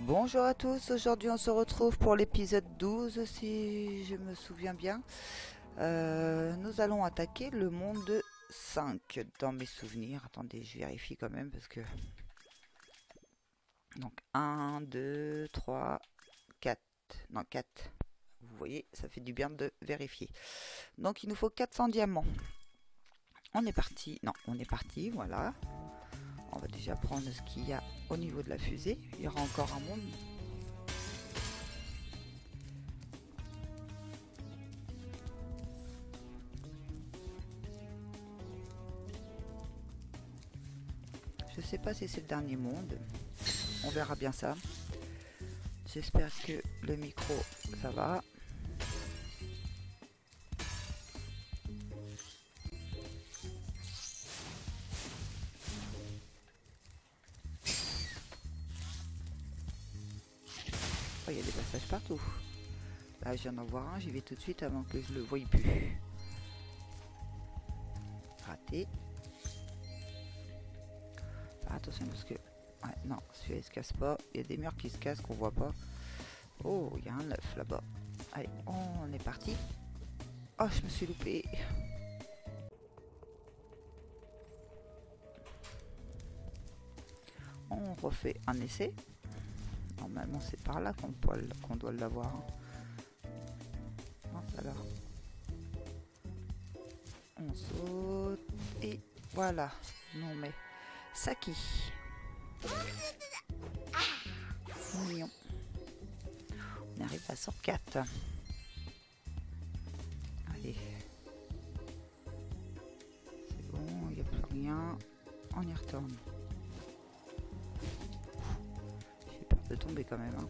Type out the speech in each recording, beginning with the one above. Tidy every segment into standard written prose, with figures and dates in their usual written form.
Bonjour à tous, aujourd'hui on se retrouve pour l'épisode 12 si je me souviens bien. Nous allons attaquer le monde 5 dans mes souvenirs. Attendez, je vérifie quand même parce que... Donc 1, 2, 3, 4. Non 4. Vous voyez, ça fait du bien de vérifier. Donc il nous faut 400 diamants. On est parti. Non, on est parti, voilà. On va déjà prendre ce qu'il y a au niveau de la fusée. Il y aura encore un monde. Je sais pas si c'est le dernier monde. On verra bien ça. J'espère que le micro, ça va. Oh, il y a des passages partout. Là, je viens d'en voir un. J'y vais tout de suite avant que je le voie plus. Raté. Attention parce que... Ouais, non, celui-là il se casse pas. Il y a des murs qui se cassent qu'on voit pas. Oh, il y a un œuf là-bas. Allez, on est parti. Oh, je me suis loupé. On refait un essai. Normalement, c'est par là qu'on doit l'avoir. Alors, on saute. Et voilà. Non mais... Saki. Mignon. On arrive à 104. Allez. C'est bon, il n'y a plus rien. On y retourne. J'ai peur de tomber quand même. Hein.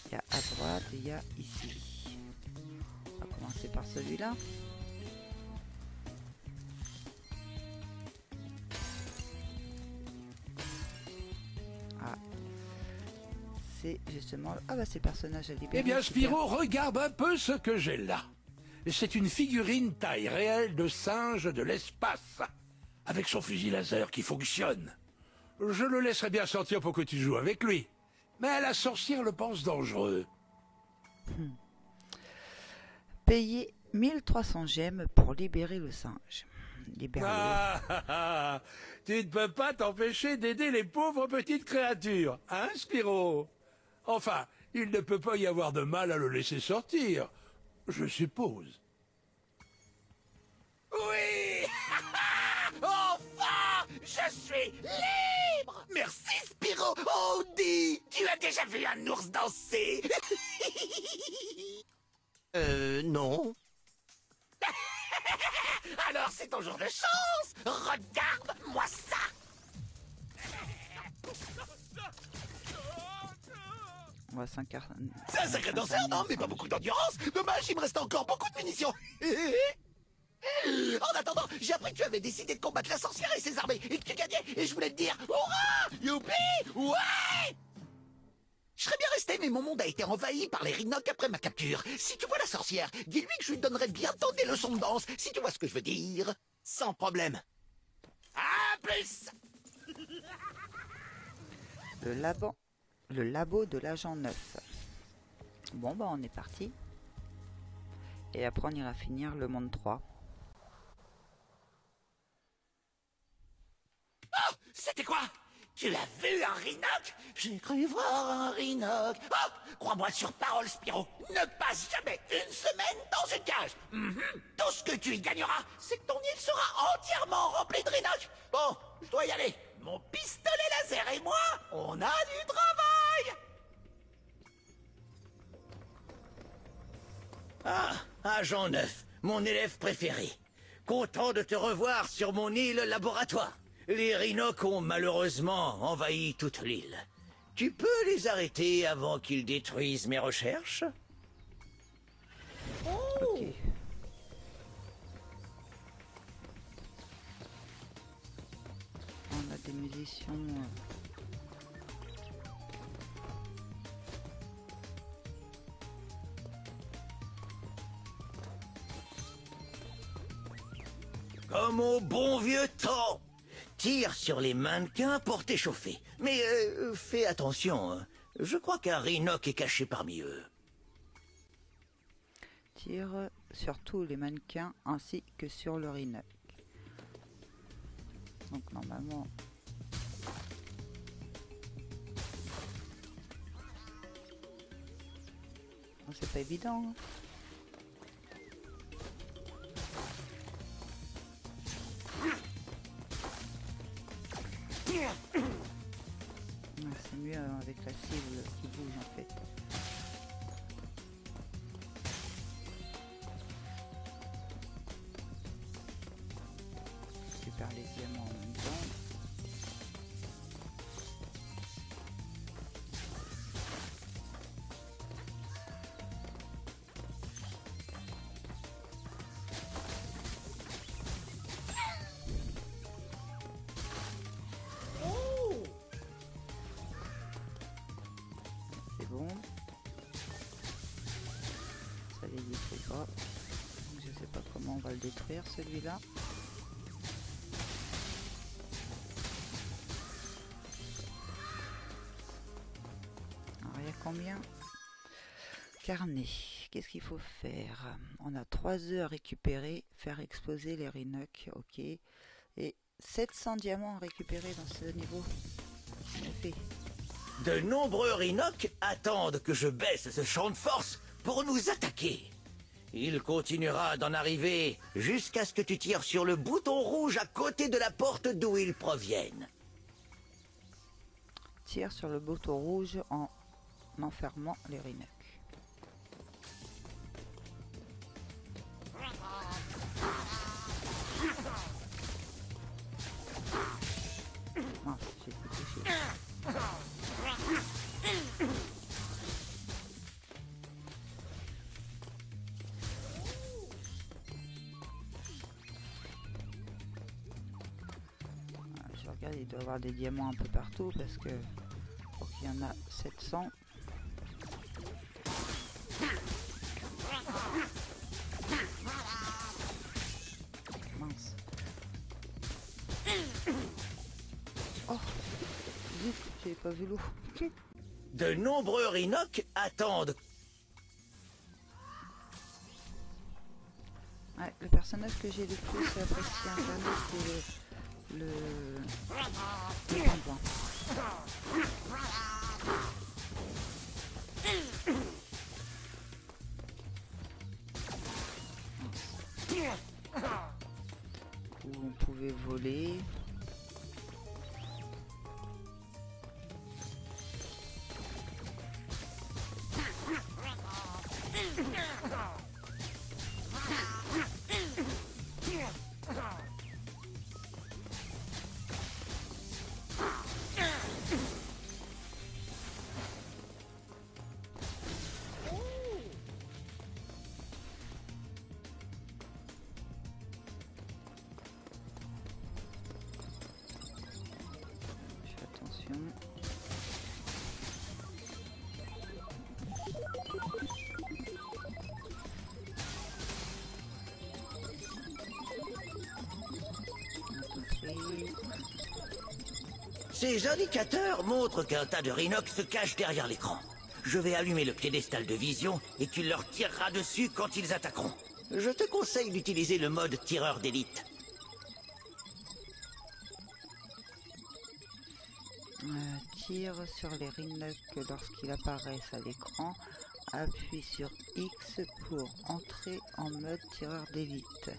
Il y a à droite et il y a ici. On va commencer par celui-là. C'est justement... Ah bah c'est le personnage à libérer. Eh bien Spyro, regarde un peu ce que j'ai là. C'est une figurine taille réelle de singe de l'espace, avec son fusil laser qui fonctionne. Je le laisserai bien sortir pour que tu joues avec lui. Mais la sorcière le pense dangereux. Payer 1300 gemmes pour libérer le singe. Libère-le. Tu ne peux pas t'empêcher d'aider les pauvres petites créatures, hein Spyro? Enfin, il ne peut pas y avoir de mal à le laisser sortir, je suppose. Oui. Enfin, je suis libre. Merci Spyro. Oh, dis, tu as déjà vu un ours danser? Non. Alors c'est ton jour de chance. Regarde-moi ça. On va s'incarner. C'est un sacré danseur, non, mais pas beaucoup d'endurance. Dommage, il me reste encore beaucoup de munitions. En attendant, j'ai appris que tu avais décidé de combattre la sorcière et ses armées, et que tu gagnais, et je voulais te dire, hurrah, youpi, ouais. Je serais bien resté, mais mon monde a été envahi par les Rhinocs après ma capture. Si tu vois la sorcière, dis-lui que je lui donnerai bientôt des leçons de danse, si tu vois ce que je veux dire. Sans problème. À plus. Le labo de l'agent 9. Bon bah on est parti. Et après on ira finir le monde 3. Oh, c'était quoi? Tu as vu un Rhinoc? J'ai cru voir un Rhinoc. Oh, crois-moi sur parole, Spyro, ne passe jamais une semaine dans une cage. Tout ce que tu y gagneras, c'est que ton île sera entièrement remplie de Rhinoc. Bon, je dois y aller. Mon pistolet laser et moi, on a du travail. Ah, Agent 9, mon élève préféré. Content de te revoir sur mon île laboratoire. Les Rhinocs ont malheureusement envahi toute l'île. Tu peux les arrêter avant qu'ils détruisent mes recherches? Ok. On a des munitions. Comme au bon vieux temps. Tire sur les mannequins pour t'échauffer. Mais fais attention, hein. Je crois qu'un Rhinoc est caché parmi eux. Tire sur tous les mannequins ainsi que sur le Rhinoc. Donc normalement... Bon, c'est pas évident. Hein. C'est mieux avec la cible qui bouge en fait. Je récupère les diamants en même temps. Bon, ça les détruit pas. Je sais pas comment on va le détruire celui-là. Alors il y a combien? Carnet. Qu'est-ce qu'il faut faire? On a 3 œufs à récupérer, faire exploser les Rhinoc, ok. Et 700 diamants à récupérer dans ce niveau. En effet. De nombreux Rhinoc attendent que je baisse ce champ de force pour nous attaquer. Il continuera d'en arriver jusqu'à ce que tu tires sur le bouton rouge à côté de la porte d'où ils proviennent. Tire sur le bouton rouge en enfermant les Rhinoc. Ah, j'ai tout touché. Je regarde, il doit y avoir des diamants un peu partout parce que il y en a 700. Mince. Oh, vite, j'avais pas vu l'eau. De nombreux Rhinoc attendent. Ouais, le personnage que j'ai le plus apprécié Internet, c'est le pingouin. Où on pouvait voler. Je fais attention. Ces indicateurs montrent qu'un tas de Rhinoc se cache derrière l'écran. Je vais allumer le piédestal de vision et tu leur tireras dessus quand ils attaqueront. Je te conseille d'utiliser le mode tireur d'élite. Tire sur les Rhinoc lorsqu'ils apparaissent à l'écran. Appuie sur X pour entrer en mode tireur d'élite.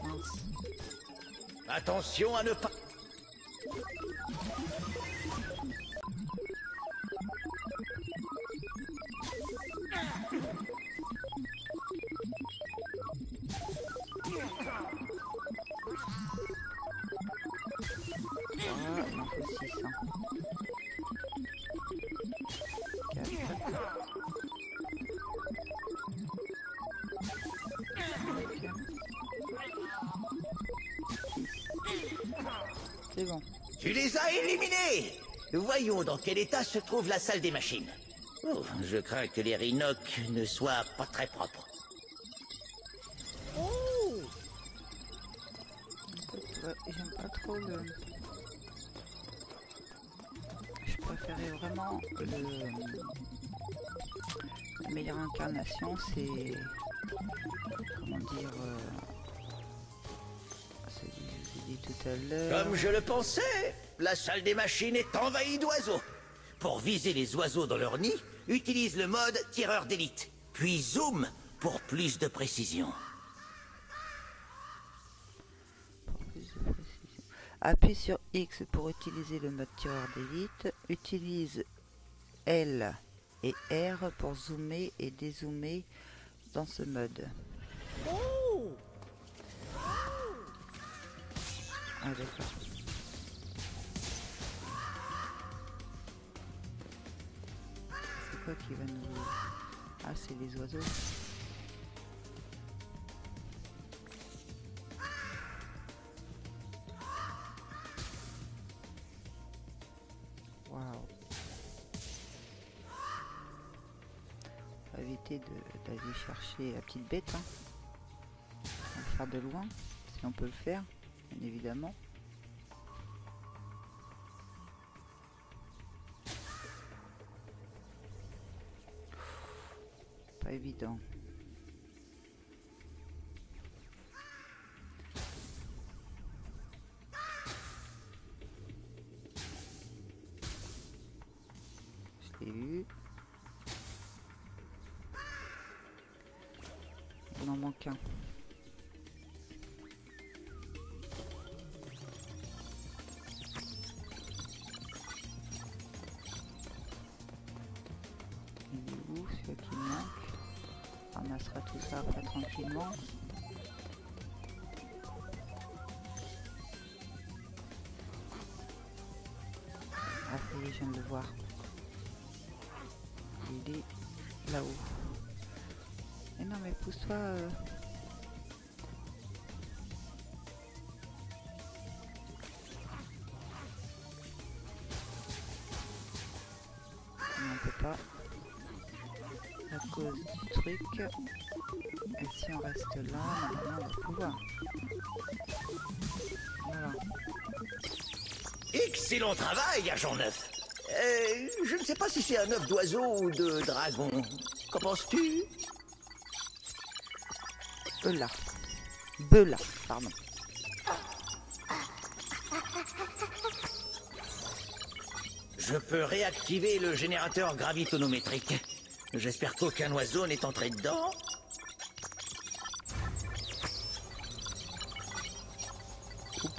Mince. Attention à ne pas... Voilà, il en faut 600. 4. 5. 6. c'est bon. Tu les as éliminés. Voyons dans quel état se trouve la salle des machines. Oh, je crains que les Rhinocs ne soient pas très propres. Oh! Ouais, j'aime pas trop le... Je préférais vraiment la meilleure incarnation, c'est... Comment dire... celui que je vous ai dit tout à l'heure... Comme je le pensais, la salle des machines est envahie d'oiseaux. Pour viser les oiseaux dans leur nid, utilise le mode tireur d'élite. Puis zoom pour plus de précision. Appuie sur X pour utiliser le mode tireur d'élite. Utilise L et R pour zoomer et dézoomer dans ce mode. Ah d'accord. C'est quoi qui va nous... Ah c'est les oiseaux. Waouh. On va éviter d'aller chercher la petite bête. Hein. On va le faire de loin, si on peut le faire, bien évidemment. Pas évident. Je l'ai eu. Il en manque un. Il est où celui qui manque? On ramassera tout ça après tranquillement. Ah ça y est, je viens de le voir. Il est là-haut. Mais non mais pousse-toi. Non, on peut pas. À cause du truc. Et si on reste là, normalement on va pouvoir. Voilà. Excellent travail, agent 9. Je ne sais pas si c'est un œuf d'oiseau ou de dragon. Qu'en penses-tu? Bela. Bela, pardon. Je peux réactiver le générateur gravitonométrique. J'espère qu'aucun oiseau n'est entré dedans. Il faut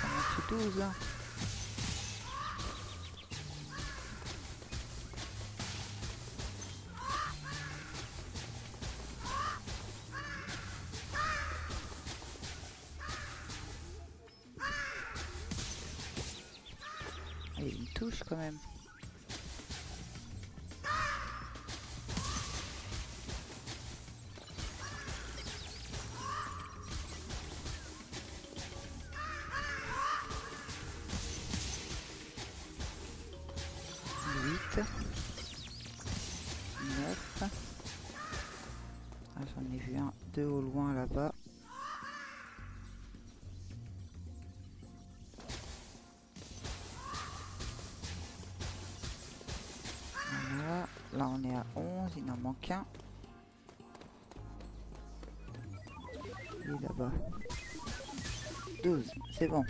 qu'on mette 12 là. Et il touche quand même. Ah, j'en ai vu un, deux au loin là-bas. Voilà, là on est à 11, il en manque un. Il est là-bas. 12, c'est bon.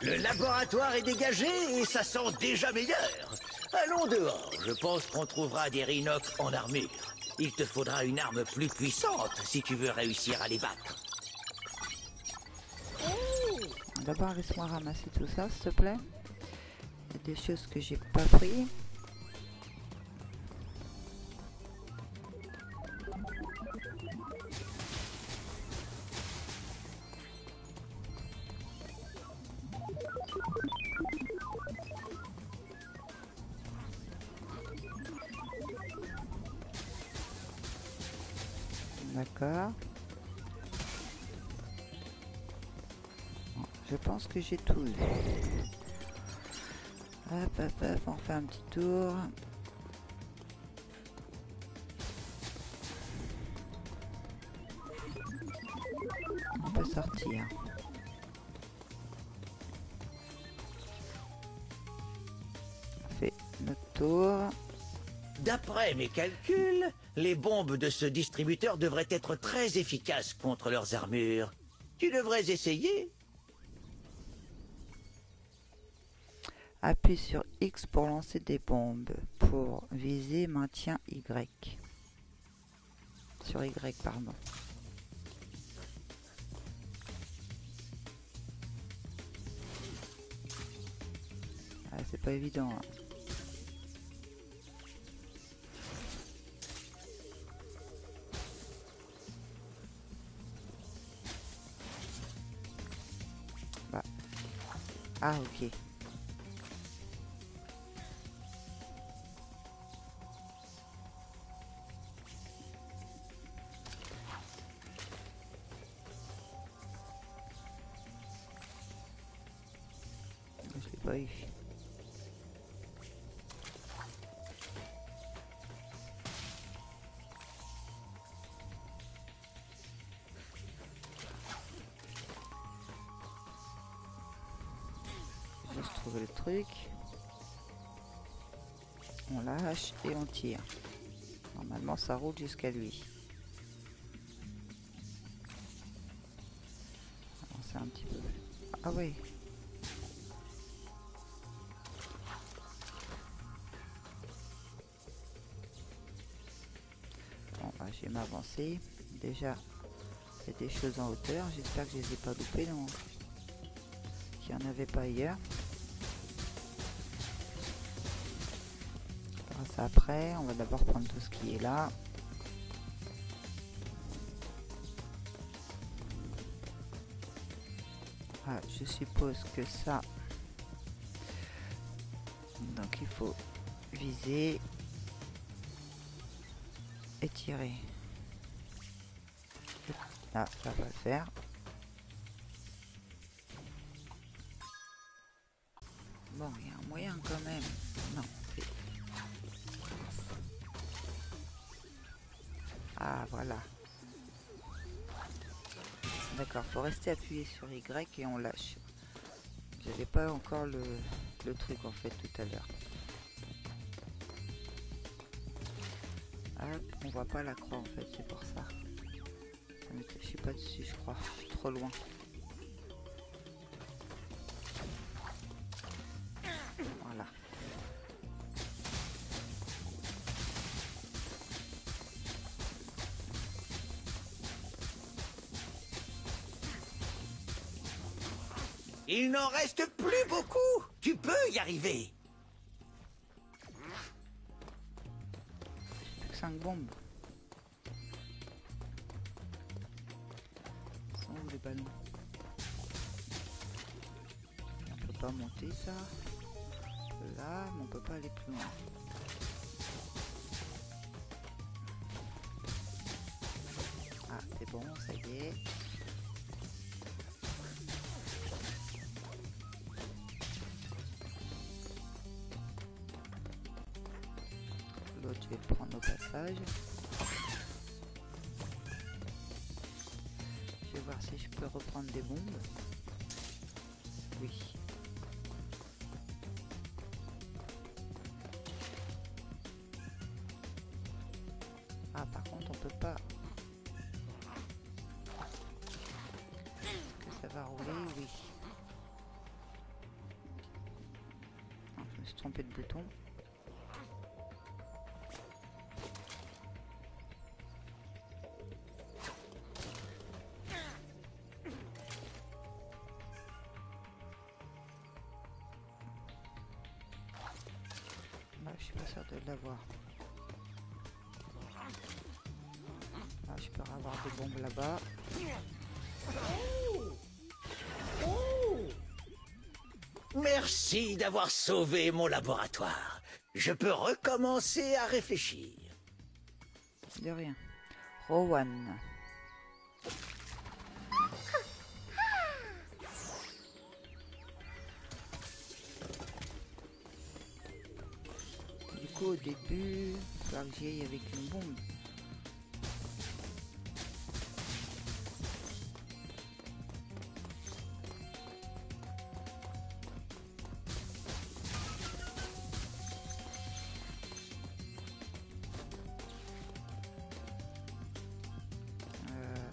Le laboratoire est dégagé et ça sent déjà meilleur. Allons dehors, je pense qu'on trouvera des Rhinocs en armure. Il te faudra une arme plus puissante si tu veux réussir à les battre. D'abord laisse-moi ramasser tout ça s'il te plaît. Il y a des choses que j'ai pas pris. D'accord. Bon, je pense que j'ai tout eu. Hop, hop, hop, on fait un petit tour. On peut sortir. On fait notre tour. D'après mes calculs, les bombes de ce distributeur devraient être très efficaces contre leurs armures. Tu devrais essayer. Appuie sur X pour lancer des bombes. Pour viser, maintien Y. Sur Y, pardon. Ah, c'est pas évident. Hein. Bah. Ah, ok. Je l'ai pas eu. Juste trouver le truc. On lâche et on tire. Normalement ça roule jusqu'à lui. Avancer un petit peu. Ah oui. Bon bah je vais m'avancer. Déjà il y a des choses en hauteur. J'espère que je les ai pas loupées. Non. Qu'il n'y en avait pas hier. On fera ça après. On va d'abord prendre tout ce qui est là. Ah, je suppose que ça. Donc il faut viser et tirer. Là, ça va le faire. Bon, il y a un moyen quand même. Non. Ah, voilà. D'accord, faut rester appuyé sur Y et on lâche. J'avais pas encore le truc en fait tout à l'heure. Hop, on voit pas la croix en fait, c'est pour ça. Je suis pas dessus, je crois. Je suis trop loin. Voilà. Il n'en reste plus beaucoup. Tu peux y arriver. Plus que 5 bombes. Sont où les ballons? On peut pas monter ça. Là, mais on peut pas aller plus loin. Ah, c'est bon, ça y est. L'autre, je vais le prendre au passage. Je vais voir si je peux reprendre des bombes. Oui. Ah, par contre, on peut pas. Est-ce que ça va rouler? Oui. Non, je me suis trompé de bouton. Je suis pas sûr de l'avoir. Ah, je peux avoir des bombes là-bas. Merci d'avoir sauvé mon laboratoire. Je peux recommencer à réfléchir. De rien. Rowan. au début. Il va falloir que j'y aille avec une bombe.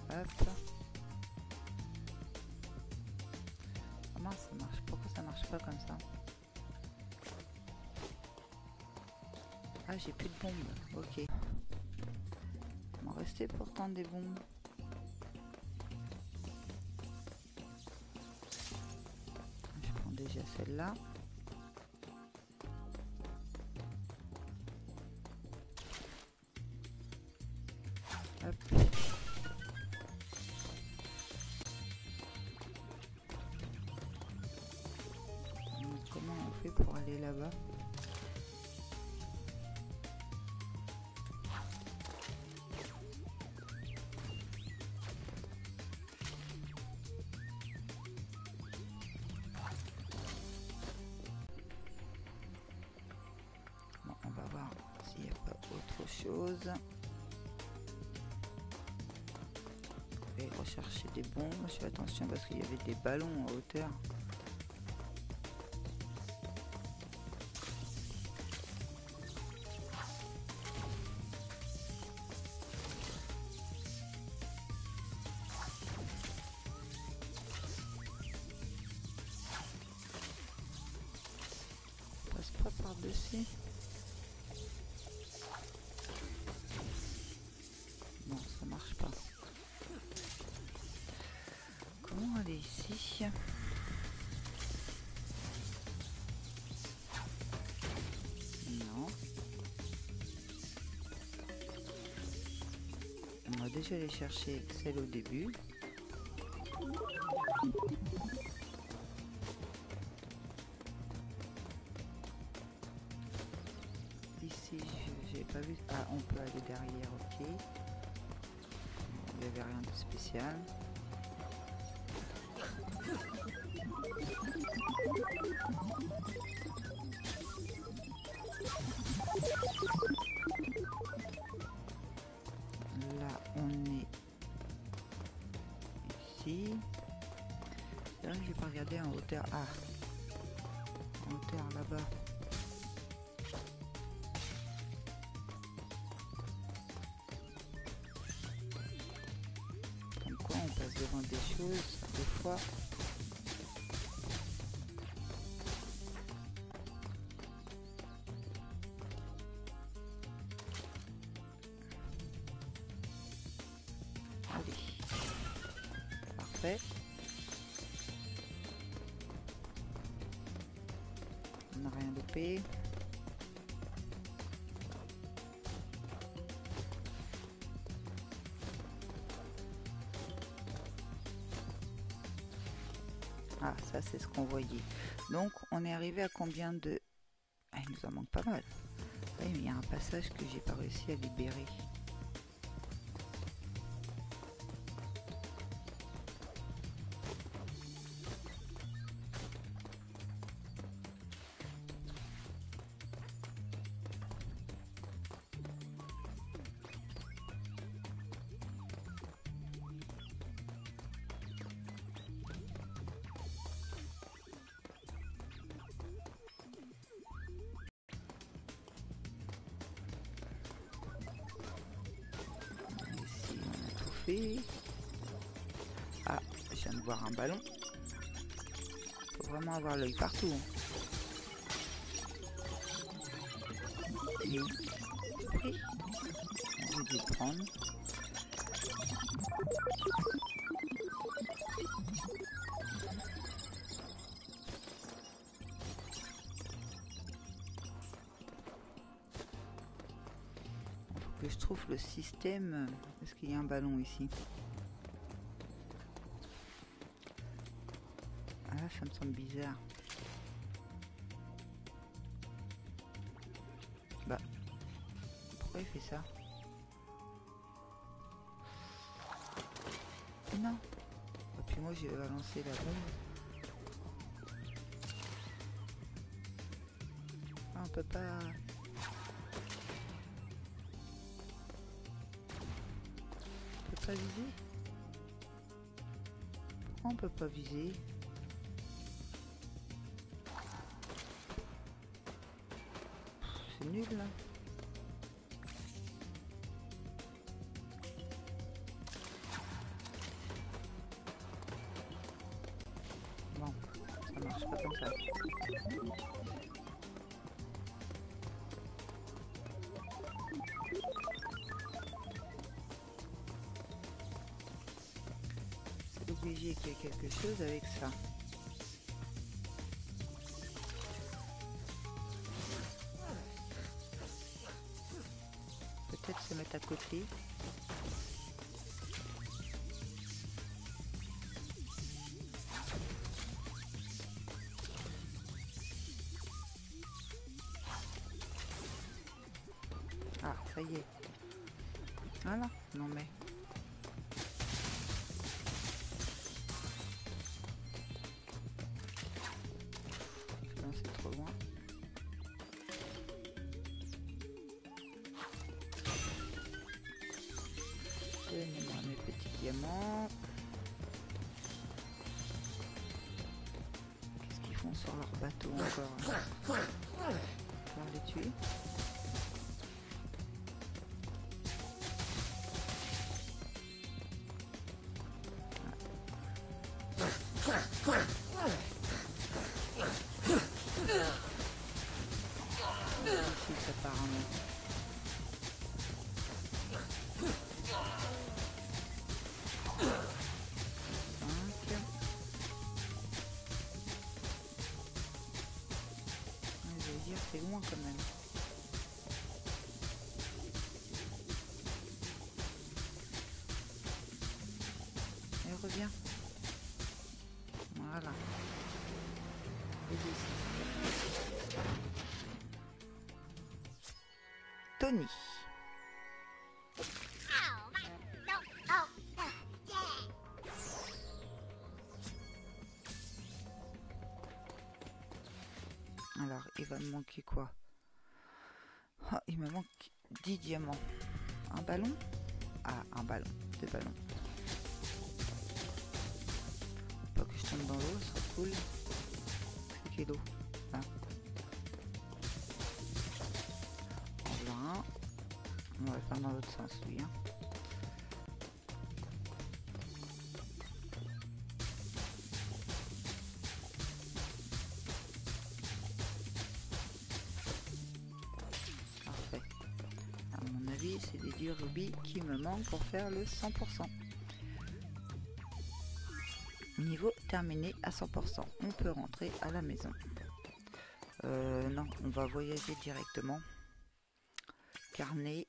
Hop. Comment ça marche? Pourquoi ça marche pas comme ça? Ah, j'ai plus de bombes. Ok. Il m'en restait pourtant des bombes. Je prends déjà celle-là. Hop. Comment on fait pour aller là-bas? Bon, on va voir s'il n'y a pas autre chose. Et rechercher des bombes. Je fais attention parce qu'il y avait des ballons en hauteur. Pas par-dessus. Non, ça marche pas. Comment aller ici? Non. On va déjà aller chercher celle au début. Ici, j'ai pas vu. Ah, on peut aller derrière, ok. Il n'y avait rien de spécial. Là, on est ici. C'est vrai que j'ai pas regardé en hauteur. Ah, en hauteur là-bas. Comme quoi, on passe devant des choses des fois. Allez, parfait. On n'a rien loupé. Ah, ça c'est ce qu'on voyait. Donc on est arrivé à combien de... Ah, il nous en manque pas mal. Oui, mais il y a un passage que j'ai pas réussi à libérer. Ah, je viens de voir un ballon. Faut vraiment avoir l'œil partout. Et oui, on va les prendre. Faut que je trouve le système. Est-ce qu'il y a un ballon ici? Ah, ça me semble bizarre. Bah, pourquoi il fait ça? Non. Et puis moi, je vais balancer la bombe. Ah, on peut pas... pas viser? Pourquoi on peut pas viser? C'est nul là. Bon, ça marche pas comme ça. C'est obligé qu'il y ait quelque chose avec ça. Peut-être se mettre à côté. Ah, ça y est. Voilà. Non mais... Non, c'est trop loin. Donnez-moi mes petits diamants. Qu'est-ce qu'ils font sur leur bateau encore? On va les tuer. Ici, apparemment. Je veux dire, c'est loin quand même. Et reviens. Voilà. Et ici. Tony. Alors, il va me manquer quoi? Oh, il me manque 10 diamants. Un ballon? Ah, un ballon. 2 ballons. Pas que je tombe dans l'eau, c'est cool. C'est qui l'eau? Là. Voilà. On va le faire dans l'autre sens, lui. Hein. Parfait. À mon avis, c'est des durs rubis qui me manquent pour faire le 100%. Niveau terminé à 100%. On peut rentrer à la maison. Non, on va voyager directement. Carnet.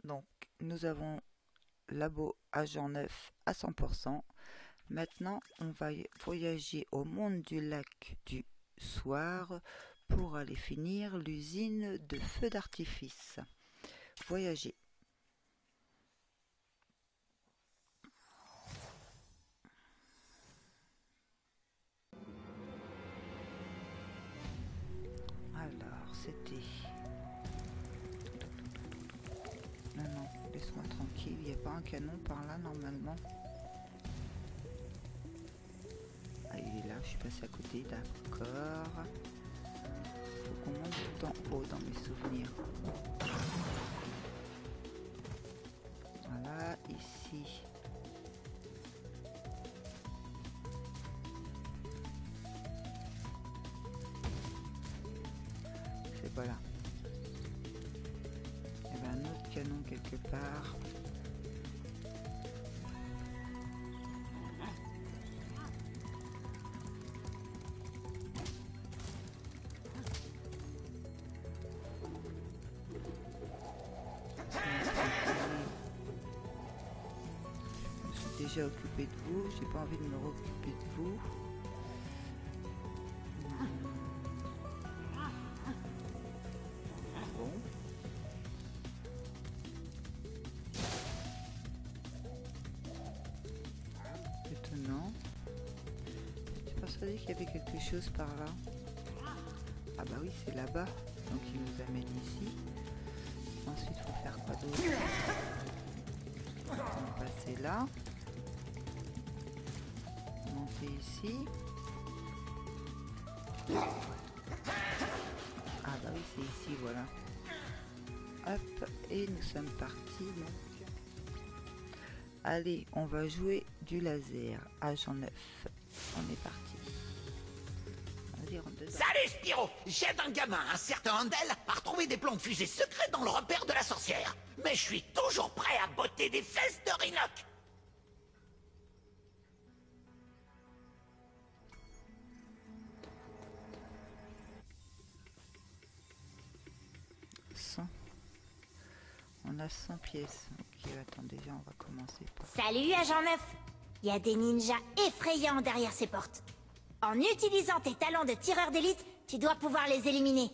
Donc, nous avons Labo Agent 9 à 100%. Maintenant, on va voyager au monde du lac du soir pour aller finir l'usine de feux d'artifice. Voyager. Alors, c'était... Non, non, laisse-moi tranquille, il n'y a pas un canon par là normalement. Ah, il est là, je suis passé à côté, d'accord. Faut qu'on monte tout en haut dans mes souvenirs. Voilà, ici. C'est voilà. Il y avait un autre canon quelque part. Je me suis déjà occupé de vous, j'ai pas envie de me occuper de vous. Bon. Étonnant. J'étais persuadée qu'il y avait quelque chose par là. Ah bah oui, c'est là-bas. Donc il nous amène ici. Ensuite, il faut faire quoi d'autre? On va passer là. Monter ici. Ah bah oui, c'est ici, voilà. Hop, et nous sommes partis donc. Allez, on va jouer du laser. Agent 9. On est parti. Allez, rentre dedans. Salut Spyro! J'aide un gamin, un certain Handel, à retrouver des plans de fusée secrets dans le repère de la sorcière. Mais je suis toujours prêt à botter des fesses de Rhinoc. On a 100 pièces. Ok, attends, déjà on va commencer par... Salut, Agent 9. Il y a des ninjas effrayants derrière ces portes. En utilisant tes talents de tireur d'élite, tu dois pouvoir les éliminer.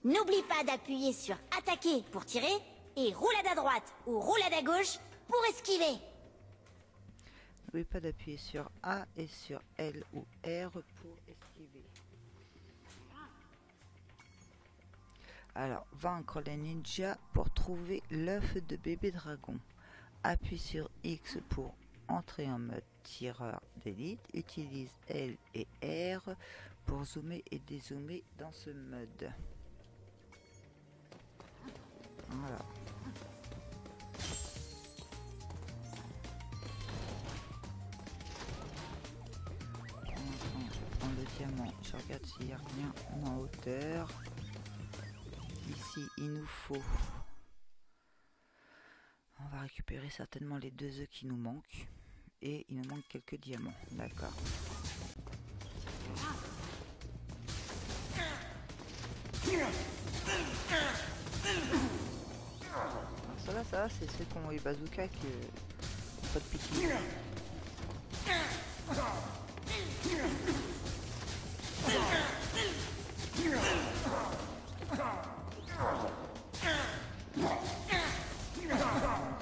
N'oublie pas d'appuyer sur attaquer pour tirer et roulade à droite ou roulade à gauche pour esquiver. N'oubliez pas d'appuyer sur A et sur L ou R pour esquiver. Alors, vaincre les ninjas pour trouver l'œuf de bébé dragon. Appuie sur X pour entrer en mode tireur d'élite. Utilise L et R pour zoomer et dézoomer dans ce mode. Voilà. Pour l'instant, je prends le diamant. Je regarde s'il n'y a rien en hauteur. Ici, il nous faut... On va récupérer certainement les 2 œufs qui nous manquent. Et il nous manque quelques diamants. D'accord. Alors ça va, c'est ceux qui ont les bazookas qui pas de piqué.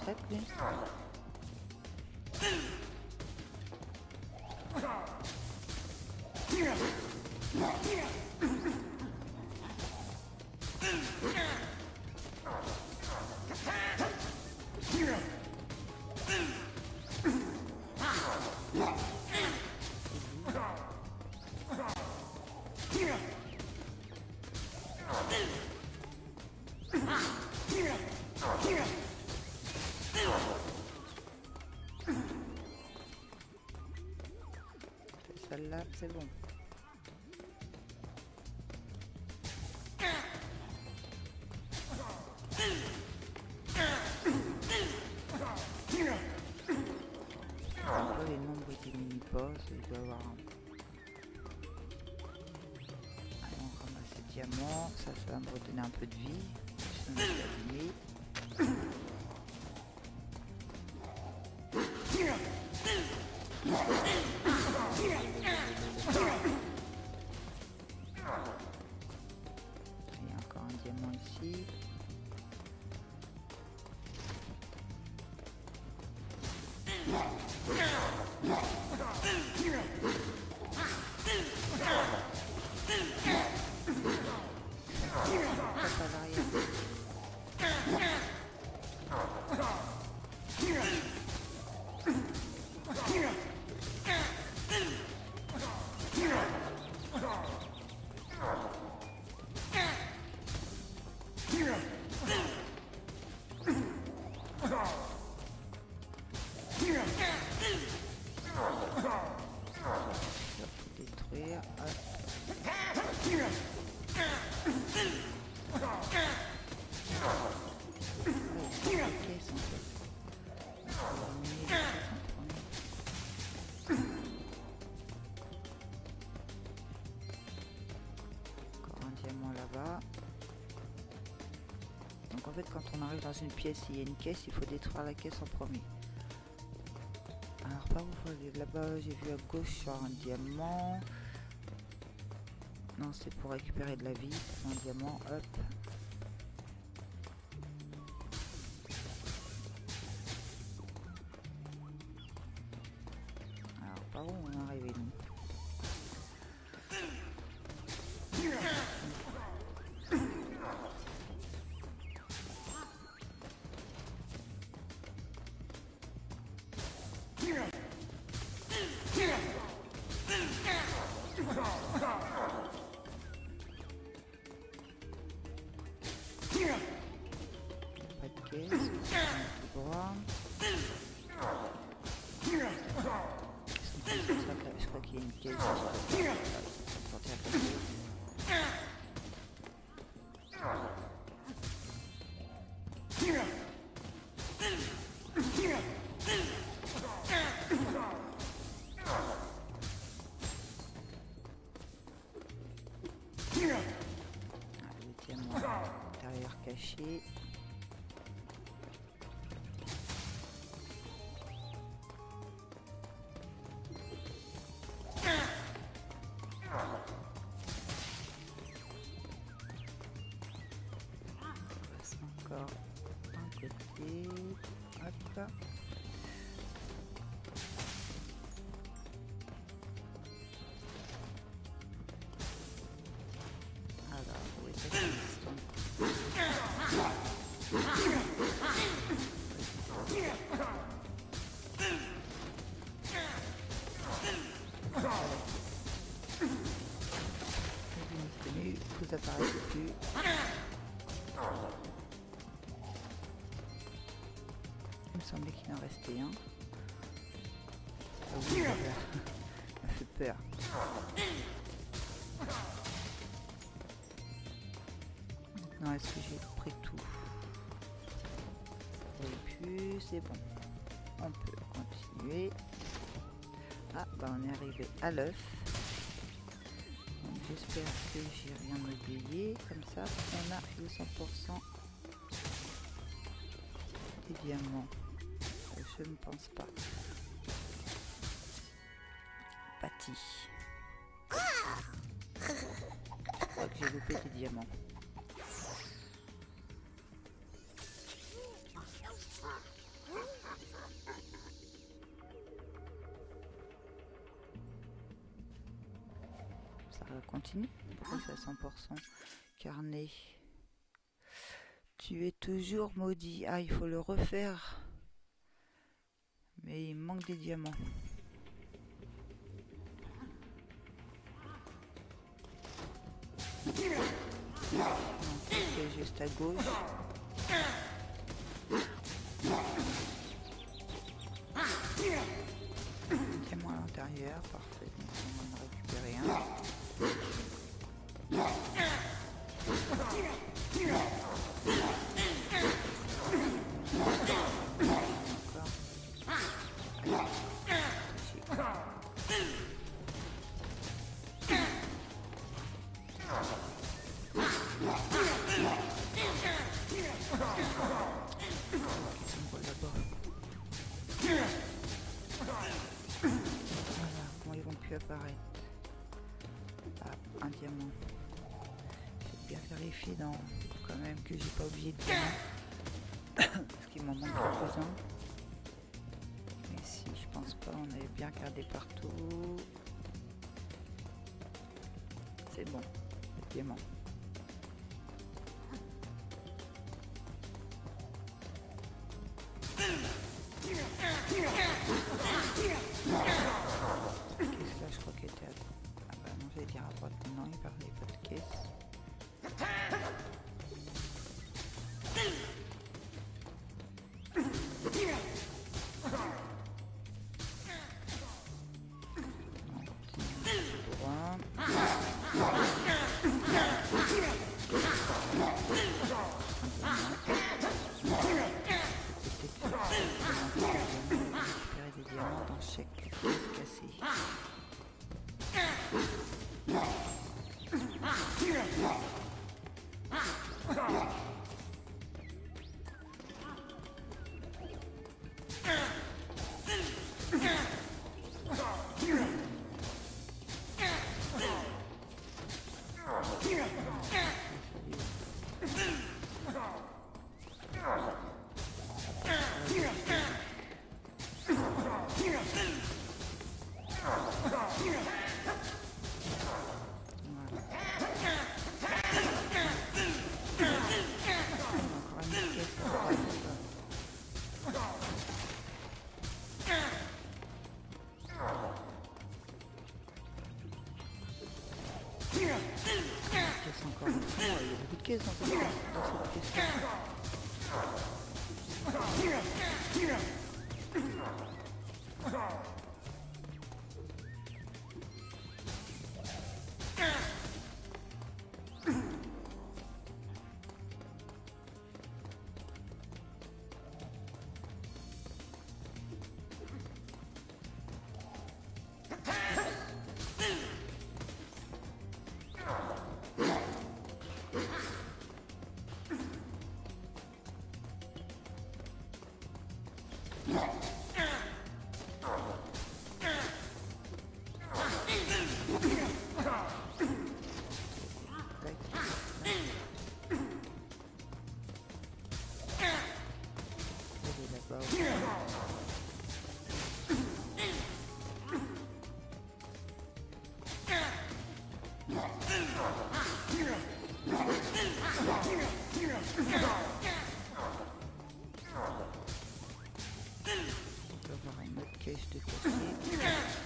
Traite, lui. Celle-là, c'est bon. Les nombres des mini-boss, il doit y avoir un... Allez, on ramasse ces diamants, ça va me redonner un peu de vie. Je vais l'abîmer. Il y a encore un diamant ici. Détruire. Encore un diamant là-bas. Donc en fait quand on arrive dans une pièce, il y a une caisse, il faut détruire la caisse en premier. Alors par où là-bas, j'ai vu à gauche sur un diamant. Non, c'est pour récupérer de la vie. Un diamant, hop. Alors par où on est arrivé nous? Pas de caisse. Tout droit. Je crois qu'il y a une caisse. Sortir à côté. Le diamant intérieur caché. Encore un côté. Hop. Alors, où est-ce que vous apparaissez plus. Il me semblait qu'il en restait un. Ah oui, ça m'a fait peur. Maintenant, est-ce que j'ai pris tout? Oui, plus, c'est bon. On peut continuer. Ah, bah on est arrivé à l'œuf. J'espère que j'ai rien oublié. Comme ça, on a le 100% des diamants. Je ne pense pas. Patty. Je crois que j'ai loupé des diamants. Ça continue. Pourquoi c'est à 100% carnet? Tu es toujours maudit. Ah, il faut le refaire. Mais il manque des diamants. C'est juste à gauche. Diamant à l'intérieur, parfait. Donc on va en récupérer un. Apparaître. Ah, un diamant. J'ai bien vérifié dans quand même que j'ai pas oublié de diamant. Parce qu'il m'en manque quelques-uns. Mais si, je pense pas, on avait bien regardé partout. C'est bon, le diamant. Je crois qu'il était à... Ah bah non, j'allais dire à droite, non, il parlait pas de caisse. Récupérer des diamants dans chaque pièce cassée. Caisse encore une fois. Il y a beaucoup de caisses dans cette caisse-là.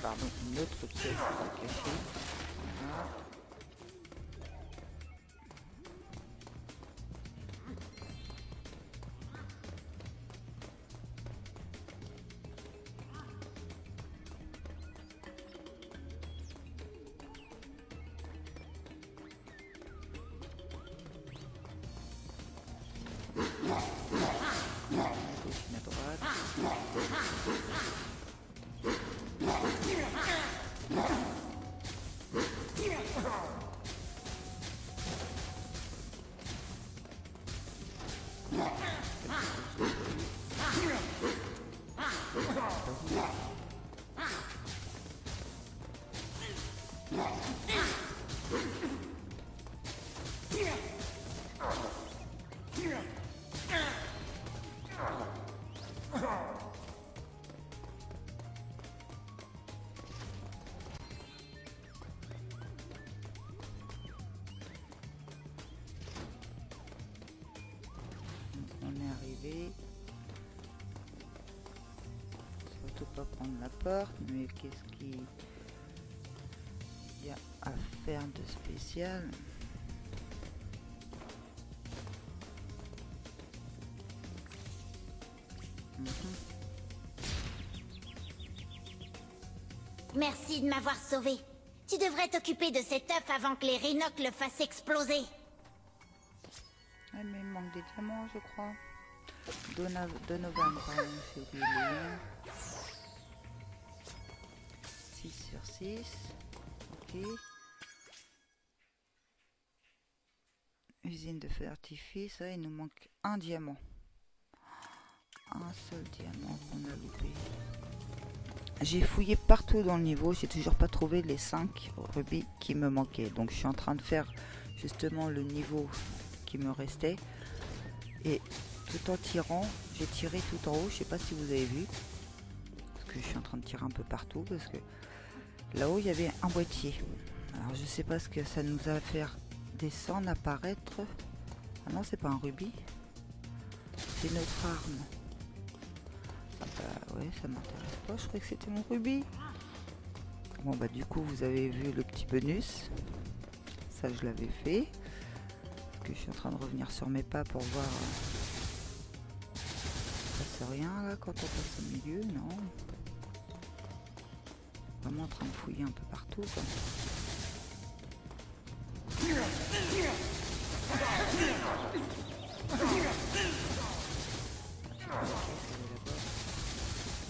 Pardon, une autre pièce de cachet. Voilà. À droite. Surtout pas prendre la porte, mais qu'est-ce qu'il y a à faire de spécial? Merci de m'avoir sauvé. Tu devrais t'occuper de cet œuf avant que les Rhinocs le fassent exploser. Ah, mais il manque des diamants, je crois. Donovan, pardon, j'ai oublié le lien. 6 sur 6. Ok. Usine de feu d'artifice, il nous manque un diamant. Un seul diamant qu'on a loupé. J'ai fouillé partout dans le niveau, j'ai toujours pas trouvé les 5 rubis qui me manquaient. Donc je suis en train de faire justement le niveau qui me restait. Et tout en tirant, j'ai tiré tout en haut, je sais pas si vous avez vu. Parce que je suis en train de tirer un peu partout, parce que là-haut il y avait un boîtier. Alors je sais pas ce que ça nous a fait descendre, apparaître. Ah non, c'est pas un rubis. C'est notre arme. Ah bah ouais, ça m'intéresse pas, je croyais que c'était mon rubis. Bon bah du coup vous avez vu le petit bonus. Ça je l'avais fait. Parce que je suis en train de revenir sur mes pas pour voir. Ça c'est rien là quand on passe au milieu, non. Vraiment en train de fouiller un peu partout quoi.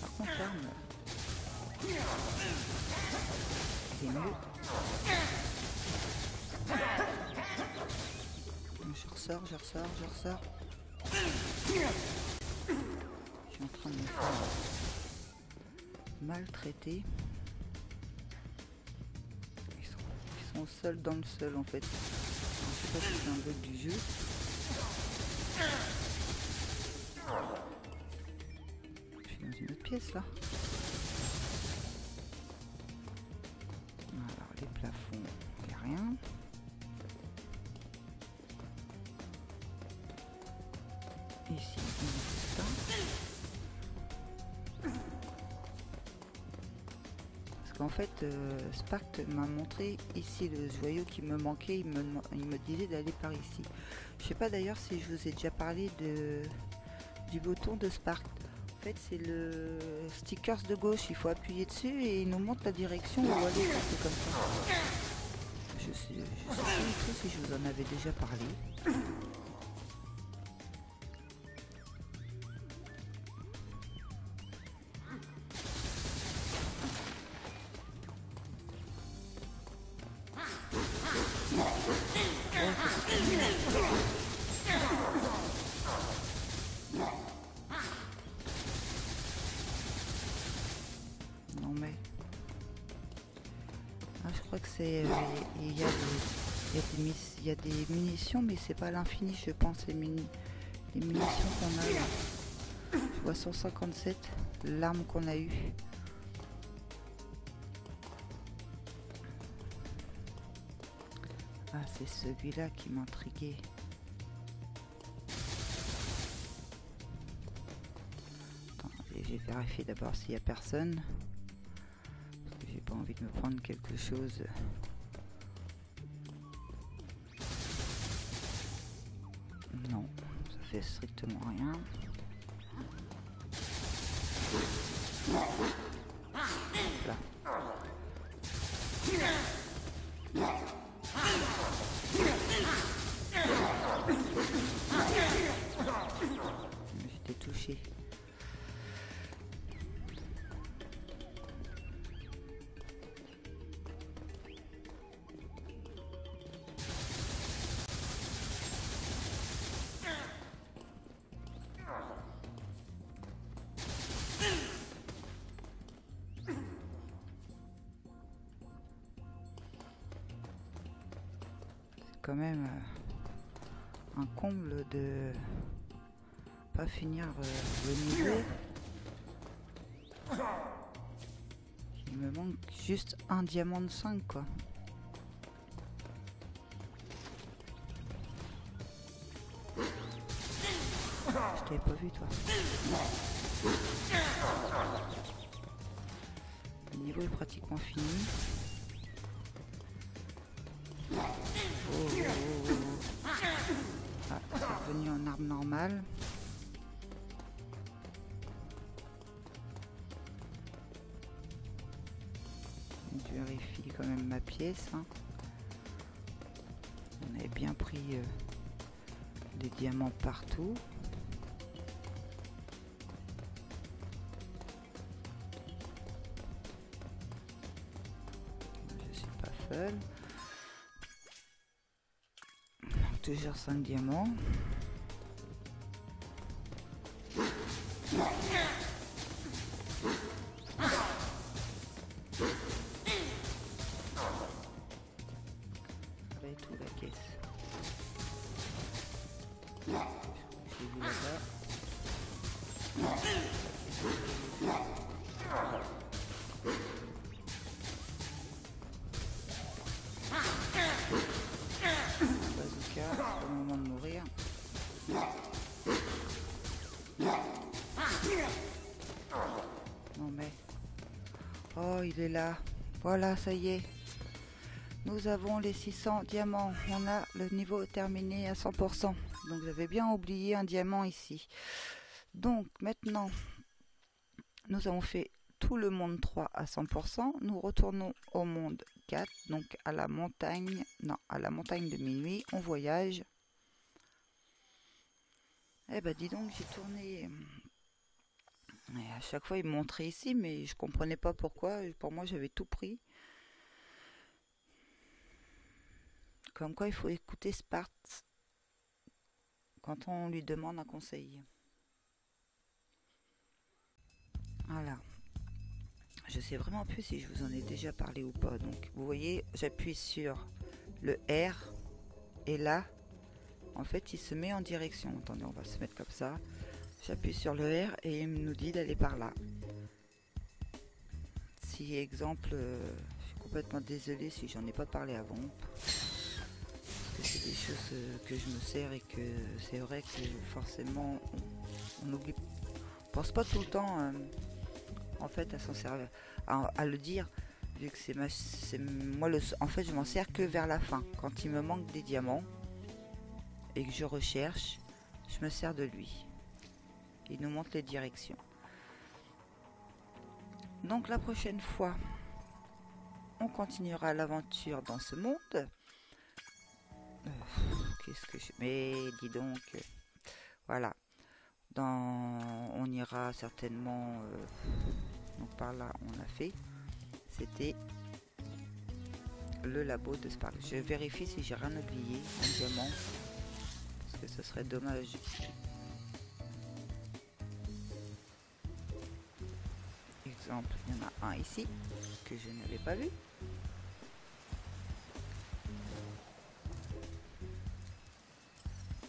Par contre l'arme c'est mieux. Je ressors. Je suis en train de me faire maltraiter. Ils sont seuls dans le seul en fait. Alors, je sais pas si c'est un bug du jeu. Je suis dans une autre pièce là. Alors les plafonds, il n'y a rien. Ici, on a ça. Parce qu'en fait Spark m'a montré ici le joyau qui me manquait, il me disait d'aller par ici. Je sais pas d'ailleurs si je vous ai déjà parlé du bouton de Spark. En fait c'est le stickers de gauche, il faut appuyer dessus et il nous montre la direction où aller, c'est comme ça. Je sais pas du tout si je vous en avais déjà parlé. Non mais je crois que c'est il y a des munitions, mais c'est pas à l'infini, je pense. Les munitions qu'on a là. Je vois 157 l'arme qu'on a eue. Ah, c'est celui-là qui m'intriguait. J'ai vérifié d'abord s'il n'y a personne. Parce que j'ai pas envie de me prendre quelque chose. Non, ça fait strictement rien. Là. J'étais touché. Quand même un comble de pas finir le niveau. Il me manque juste un diamant de 5 quoi. Je t'avais pas vu toi. Le niveau est pratiquement fini. Ah, c'est revenu en arme normale. Je vérifie quand même ma pièce. Hein. On avait bien pris des diamants partout. Je suis pas seul. Toujours 5 diamants. Et tout la caisse. J'ai vu là-bas. Bazooka, c'est le moment de mourir. Non mais... Oh, il est là. Voilà, ça y est. Nous avons les 600 diamants. On a le niveau terminé à 100%. Donc j'avais bien oublié un diamant ici. Donc maintenant, nous avons fait tout le monde 3 à 100%. Nous retournons au monde 4, donc à la montagne. Non, à la montagne de minuit. On voyage. Eh ben dis donc, j'ai tourné... Et à chaque fois, il me montrait ici, mais je comprenais pas pourquoi. Pour moi, j'avais tout pris. Comme quoi, il faut écouter Spark quand on lui demande un conseil. Voilà. Je sais vraiment plus si je vous en ai déjà parlé ou pas. Donc, vous voyez, j'appuie sur le R. Et là, en fait, il se met en direction. Attendez, on va se mettre comme ça. J'appuie sur le R et il nous dit d'aller par là. Si, exemple, je suis complètement désolée si j'en ai pas parlé avant. C'est des choses que je me sers et que c'est vrai que forcément on oublie, on pense pas tout le temps en fait à s'en servir, à le dire vu que moi en fait je m'en sers que vers la fin, quand il me manque des diamants et que je recherche, je me sers de lui. Il nous montre les directions. Donc la prochaine fois, on continuera l'aventure dans ce monde. Qu'est-ce que je... Mais dis donc, voilà. On ira certainement... donc par là, on a fait. C'était le labo de Spark. Je vérifie si j'ai rien oublié en diamant, parce que ce serait dommage. Exemple, il y en a un ici que je n'avais pas vu.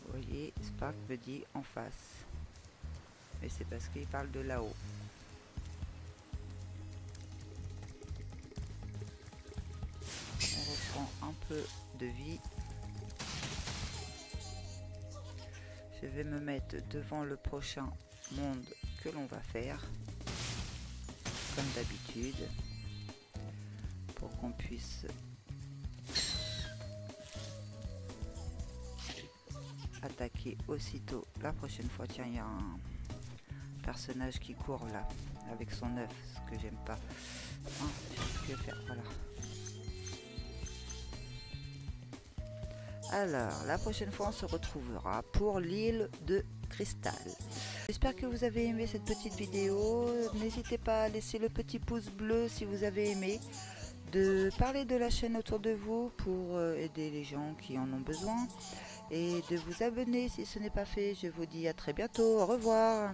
Vous voyez, Spark me dit en face, mais c'est parce qu'il parle de là-haut. On reprend un peu de vie. Je vais me mettre devant le prochain monde que l'on va faire, comme d'habitude, pour qu'on puisse attaquer aussitôt la prochaine fois. Tiens, il y a un personnage qui court là avec son œuf, ce que j'aime pas. Hein, je vais faire, voilà. Alors, la prochaine fois, on se retrouvera pour l'île de cristal. J'espère que vous avez aimé cette petite vidéo. N'hésitez pas à laisser le petit pouce bleu si vous avez aimé, de parler de la chaîne autour de vous pour aider les gens qui en ont besoin, et de vous abonner si ce n'est pas fait. Je vous dis à très bientôt. Au revoir.